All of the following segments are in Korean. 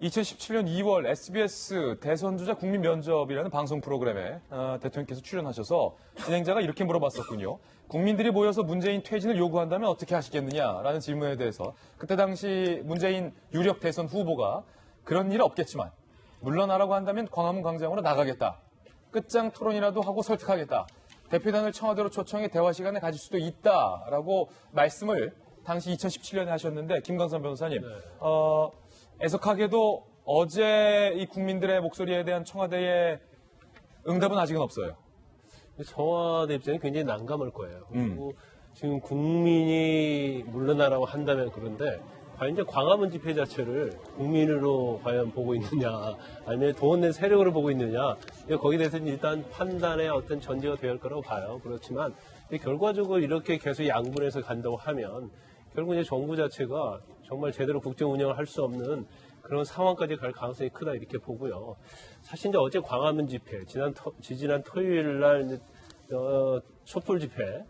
2017년 2월 SBS 대선주자 국민면접이라는 방송 프로그램에 대통령께서 출연하셔서 진행자가 이렇게 물어봤었군요. 국민들이 모여서 문재인 퇴진을 요구한다면 어떻게 하시겠느냐라는 질문에 대해서 그때 당시 문재인 유력 대선 후보가 그런 일 없겠지만 물러나라고 한다면 광화문 광장으로 나가겠다. 끝장 토론이라도 하고 설득하겠다. 대표단을 청와대로 초청해 대화 시간을 가질 수도 있다라고 말씀을 당시 2017년에 하셨는데 김광선 변호사님, 애석하게도 어제 이 국민들의 목소리에 대한 청와대의 응답은 아직은 없어요. 청와대 입장이 굉장히 난감할 거예요. 그리고 지금 국민이 물러나라고 한다면 그런데 과연 이제 광화문 집회 자체를 국민으로 과연 보고 있느냐, 아니면 돈 낸 세력으로 보고 있느냐, 거기에 대해서는 일단 판단의 어떤 전제가 되어야 할 거라고 봐요. 그렇지만 결과적으로 이렇게 계속 양분해서 간다고 하면 결국 이제 정부 자체가 정말 제대로 국정 운영을 할 수 없는 그런 상황까지 갈 가능성이 크다 이렇게 보고요. 사실 이제 어제 광화문 집회, 지지난 토요일 날 이제 촛불 집회,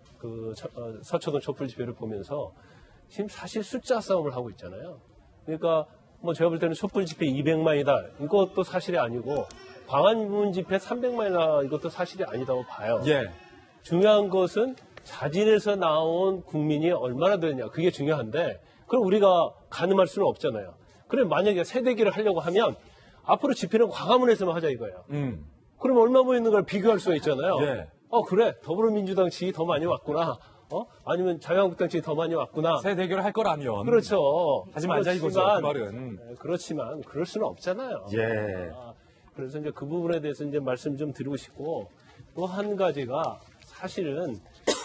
서초동 촛불 집회를 보면서 지금 사실 숫자 싸움을 하고 있잖아요. 그러니까 뭐 제가 볼 때는 촛불 집회 200만이다. 이것도 사실이 아니고 광화문 집회 300만이다. 이것도 사실이 아니다고 봐요. 예. 중요한 것은 자진해서 나온 국민이 얼마나 되느냐. 그게 중요한데 그럼 우리가 가늠할 수는 없잖아요. 그럼 만약에 세대기를 하려고 하면 앞으로 집회는 광화문에서만 하자 이거예요. 그럼 얼마 모이는 걸 비교할 수가 있잖아요. 예. 그래. 더불어민주당 지지 더 많이 왔구나. 아니면 자유한국당 지지 더 많이 왔구나. 새 대결을 할 거라면. 그렇죠. 하지 말자 이거죠. 그 말은. 그렇지만 그럴 수는 없잖아요. 예. 그래서 이제 그 부분에 대해서 이제 말씀 좀 드리고 싶고 또 한 가지가 사실은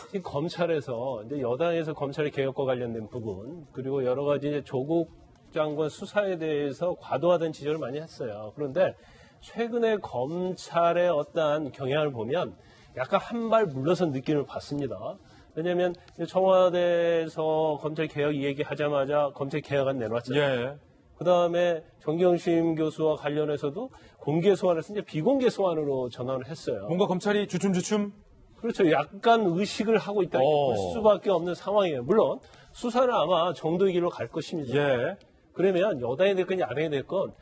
지금 검찰에서 이제 여당에서 검찰의 개혁과 관련된 부분 그리고 여러 가지 이제 조국 장관 수사에 대해서 과도하다는 지적을 많이 했어요. 그런데 최근에 검찰의 어떠한 경향을 보면 약간 한 발 물러선 느낌을 받습니다. 왜냐하면 청와대에서 검찰 개혁 얘기하자마자 검찰 개혁안 내놨잖아요. 예. 그 다음에 정경심 교수와 관련해서도 공개 소환에서 이제 비공개 소환으로 전환을 했어요. 뭔가 검찰이 주춤주춤? 그렇죠. 약간 의식을 하고 있다. 볼 수밖에 없는 상황이에요. 물론 수사는 아마 정도의 길로 갈 것입니다. 예. 그러면 여당이 됐건 야당이 됐건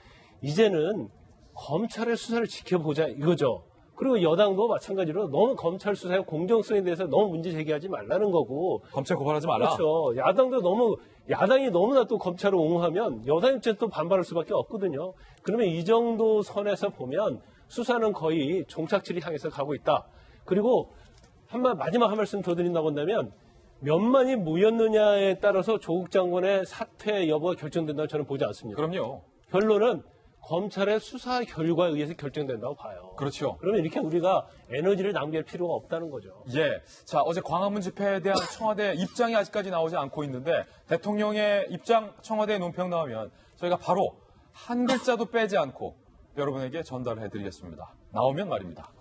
이제는 검찰의 수사를 지켜보자 이거죠. 그리고 여당도 마찬가지로 너무 검찰 수사의 공정성에 대해서 너무 문제 제기하지 말라는 거고. 검찰 고발하지 말라. 그렇죠. 야당이 너무나 또 검찰을 옹호하면 여당 입장에서 또 반발할 수밖에 없거든요. 그러면 이 정도 선에서 보면 수사는 거의 종착지를 향해서 가고 있다. 그리고 마지막 한 말씀 더 드린다고 한다면 몇만이 모였느냐에 따라서 조국 장관의 사퇴 여부가 결정된다고 저는 보지 않습니다. 그럼요. 결론은 검찰의 수사 결과에 의해서 결정된다고 봐요. 그렇죠. 그러면 이렇게 우리가 에너지를 낭비할 필요가 없다는 거죠. 예. 자, 어제 광화문 집회에 대한 청와대 입장이 아직까지 나오지 않고 있는데 대통령의 입장 청와대에 논평 나오면 저희가 바로 한 글자도 빼지 않고 여러분에게 전달을 해드리겠습니다. 나오면 말입니다.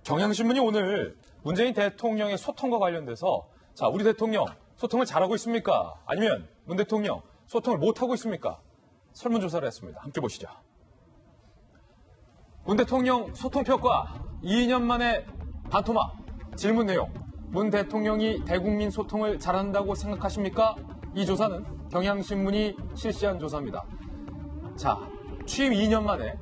경향신문이 오늘 문재인 대통령의 소통과 관련돼서 자, 우리 대통령 소통을 잘하고 있습니까? 아니면 문 대통령 소통을 못하고 있습니까? 설문조사를 했습니다. 함께 보시죠. 문 대통령 소통평가 2년 만에 반토막. 질문 내용. 문 대통령이 대국민 소통을 잘한다고 생각하십니까? 이 조사는 경향신문이 실시한 조사입니다. 자, 취임 2년 만에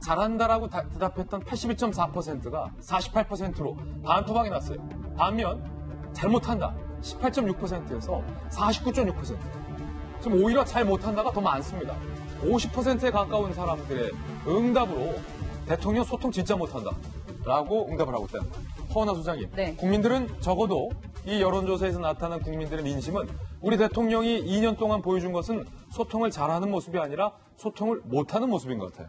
잘한다라고 대답했던 82.4%가 48%로 반토막이 났어요. 반면 잘못한다 18.6%에서 49.6%. 지금 오히려 잘 못한다가 더 많습니다. 50%에 가까운 사람들의 응답으로 대통령 소통 진짜 못한다 라고 응답을 하고 있다는 거예요. 허은하 소장님, 네. 국민들은 적어도 이 여론조사에서 나타난 국민들의 민심은 우리 대통령이 2년 동안 보여준 것은 소통을 잘하는 모습이 아니라 소통을 못하는 모습인 것 같아요.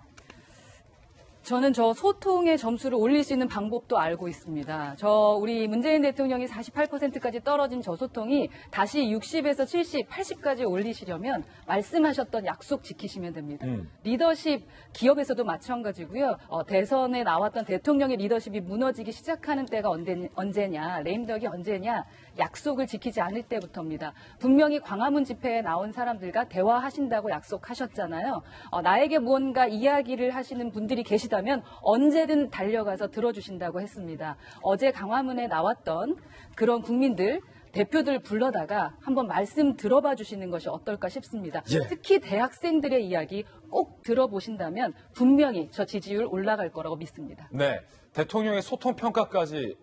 저는 저 소통의 점수를 올릴 수 있는 방법도 알고 있습니다. 우리 문재인 대통령이 48%까지 떨어진 저 소통이 다시 60에서 70, 80까지 올리시려면 말씀하셨던 약속 지키시면 됩니다. 리더십, 기업에서도 마찬가지고요. 대선에 나왔던 대통령의 리더십이 무너지기 시작하는 때가 언제냐, 레임덕이 언제냐, 약속을 지키지 않을 때부터입니다. 분명히 광화문 집회에 나온 사람들과 대화하신다고 약속하셨잖아요. 나에게 무언가 이야기를 하시는 분들이 계시다면 언제든 달려가서 들어주신다고 했습니다. 어제 광화문에 나왔던 그런 국민들 대표들 불러다가 한번 말씀 들어봐 주시는 것이 어떨까 싶습니다. 예. 특히 대학생들의 이야기 꼭 들어보신다면 분명히 저 지지율 올라갈 거라고 믿습니다. 네, 대통령의 소통 평가까지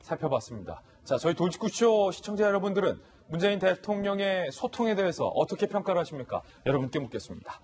살펴봤습니다. 자, 저희 돌직구쇼 시청자 여러분들은 문재인 대통령의 소통에 대해서 어떻게 평가를 하십니까? 여러분께 묻겠습니다.